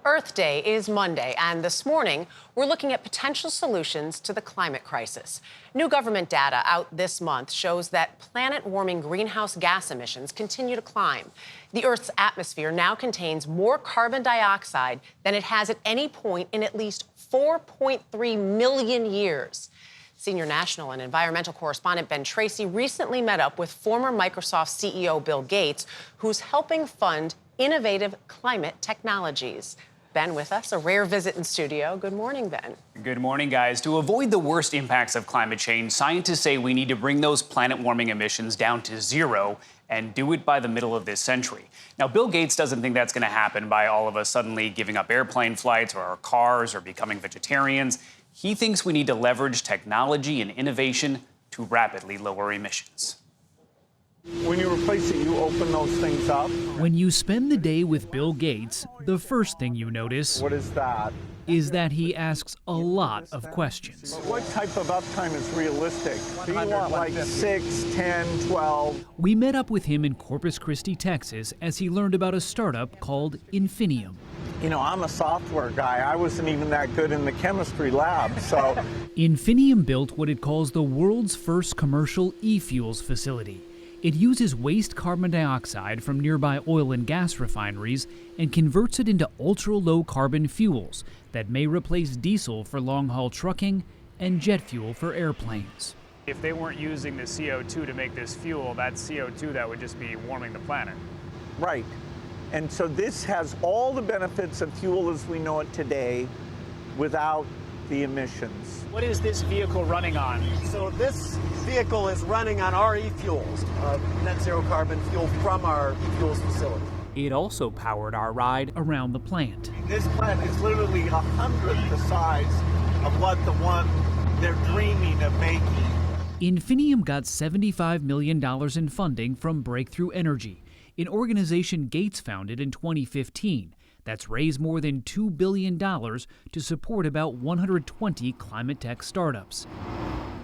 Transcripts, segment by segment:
Earth Day is Monday, and this morning, we're looking at potential solutions to the climate crisis. New government data out this month shows that planet-warming greenhouse gas emissions continue to climb. The Earth's atmosphere now contains more carbon dioxide than it has at any point in at least 4.3 million years. Senior national and environmental correspondent Ben Tracy recently met up with former Microsoft CEO Bill Gates, who's helping fund innovative climate technologies. Ben with us, a rare visit in studio. Good morning, Ben. Good morning, guys. To avoid the worst impacts of climate change, scientists say we need to bring those planet-warming emissions down to zero and do it by the middle of this century. Now, Bill Gates doesn't think that's going to happen by all of us suddenly giving up airplane flights or our cars or becoming vegetarians. He thinks we need to leverage technology and innovation to rapidly lower emissions. When you replace it, you open those things up. When you spend the day with Bill Gates, the first thing you notice What is that? is that he asks a lot of questions. What type of uptime is realistic? Do you want like 6, 10, 12? We met up with him in Corpus Christi, Texas, as he learned about a startup called Infinium. You know, I'm a software guy. I wasn't even that good in the chemistry lab, so. Infinium built what it calls the world's first commercial e-fuels facility. It uses waste carbon dioxide from nearby oil and gas refineries and converts it into ultra-low carbon fuels that may replace diesel for long-haul trucking and jet fuel for airplanes. If they weren't using the CO2 to make this fuel, that's CO2 that would just be warming the planet. Right. And so this has all the benefits of fuel as we know it today without the emissions. What is this vehicle running on? So this vehicle is running on our e-fuels, net zero carbon fuel from our e-fuels facility. It also powered our ride around the plant. This plant is literally 100th the size of what the one they're dreaming of making. Infinium got $75 million in funding from Breakthrough Energy, an organization Gates founded in 2015 that's raised more than $2 billion to support about 120 climate tech startups.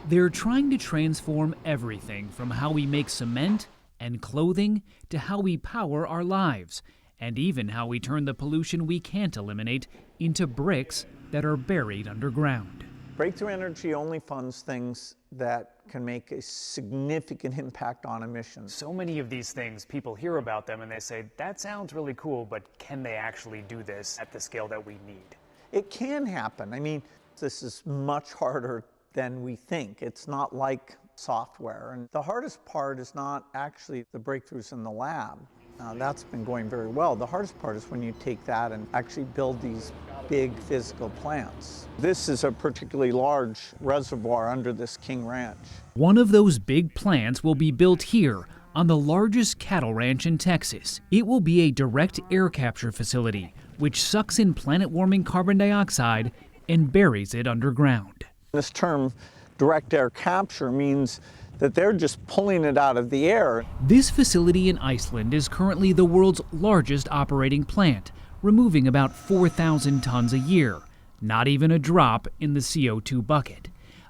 They're trying to transform everything from how we make cement and clothing to how we power our lives, and even how we turn the pollution we can't eliminate into bricks that are buried underground. Breakthrough Energy only funds things that can make a significant impact on emissions. So many of these things, people hear about them and they say, that sounds really cool, but can they actually do this at the scale that we need? It can happen. I mean, this is much harder than we think. It's not like software. And the hardest part is not actually the breakthroughs in the lab. That's been going very well. The hardest part is when you take that and actually build these big physical plants. This is a particularly large reservoir under this King Ranch. One of those big plants will be built here on the largest cattle ranch in Texas. It will be a direct air capture facility, which sucks in planet-warming carbon dioxide and buries it underground. This term, direct air capture, means that they're just pulling it out of the air. This facility in Iceland is currently the world's largest operating plant, removing about 4,000 tons a year, not even a drop in the CO2 bucket.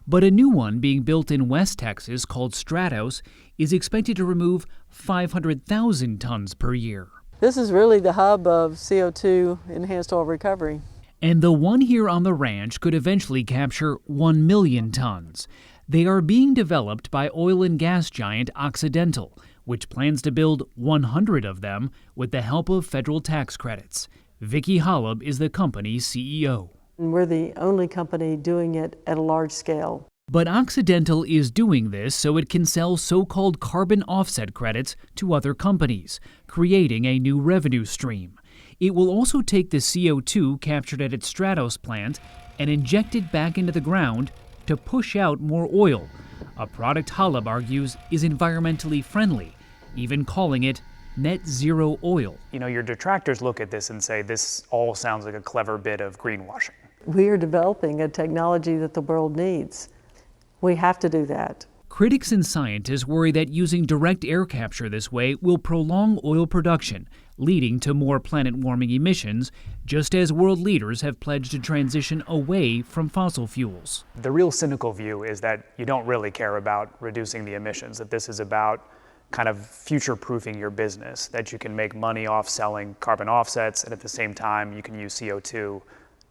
But a new one being built in West Texas called Stratos is expected to remove 500,000 tons per year. This is really the hub of CO2 enhanced oil recovery. And the one here on the ranch could eventually capture 1 million tons. They are being developed by oil and gas giant Occidental, which plans to build 100 of them with the help of federal tax credits. Vicki Holub is the company's CEO. We're the only company doing it at a large scale. But Occidental is doing this so it can sell so-called carbon offset credits to other companies, creating a new revenue stream. It will also take the CO2 captured at its Stratos plant and inject it back into the ground to push out more oil, a product Holub argues is environmentally friendly, even calling it net zero oil. You know, your detractors look at this and say this all sounds like a clever bit of greenwashing. We are developing a technology that the world needs. We have to do that. Critics and scientists worry that using direct air capture this way will prolong oil production, leading to more planet-warming emissions, just as world leaders have pledged to transition away from fossil fuels. The real cynical view is that you don't really care about reducing the emissions, that this is about kind of future-proofing your business, that you can make money off selling carbon offsets, and at the same time, you can use CO2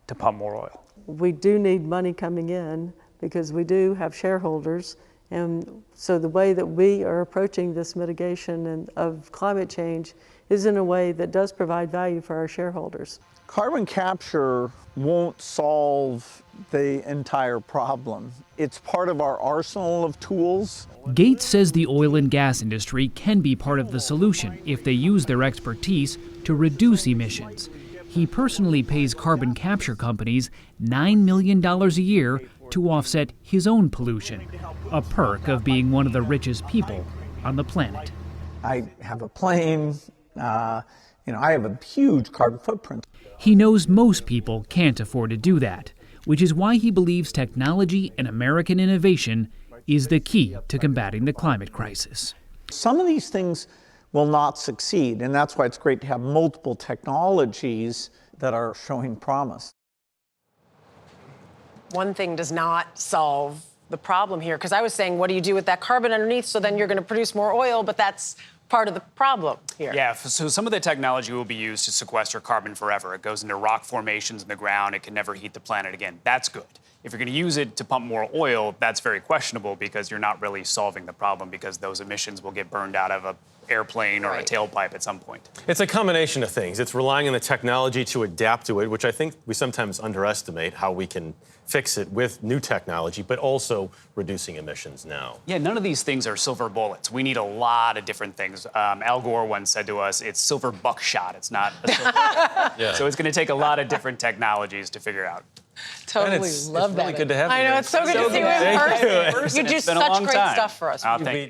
to pump more oil. We do need money coming in because we do have shareholders. And so the way that we are approaching this mitigation of climate change is in a way that does provide value for our shareholders. Carbon capture won't solve the entire problem. It's part of our arsenal of tools. Gates says the oil and gas industry can be part of the solution if they use their expertise to reduce emissions. He personally pays carbon capture companies $9 million a year to offset his own pollution, a perk of being one of the richest people on the planet. I have a plane, I have a huge carbon footprint. He knows most people can't afford to do that, which is why he believes technology and American innovation is the key to combating the climate crisis. Some of these things will not succeed, and that's why it's great to have multiple technologies that are showing promise. One thing does not solve the problem here, because I was saying, what do you do with that carbon underneath? So then you're going to produce more oil, but that's part of the problem here. Yeah, so some of the technology will be used to sequester carbon forever. It goes into rock formations in the ground. It can never heat the planet again. That's good. If you're going to use it to pump more oil, that's very questionable because you're not really solving the problem because those emissions will get burned out of an airplane or a tailpipe at some point. It's a combination of things. It's relying on the technology to adapt to it, which I think we sometimes underestimate how we can fix it with new technology, but also reducing emissions now. Yeah, none of these things are silver bullets. We need a lot of different things. Al Gore once said to us, it's silver buckshot. It's not a silver bullet. Yeah. So it's going to take a lot of different technologies to figure out. Totally love that. It's really good to have you. I know, it's so good to see you in person. Thank you. You do It's been a such long great time. stuff for us. Thank you.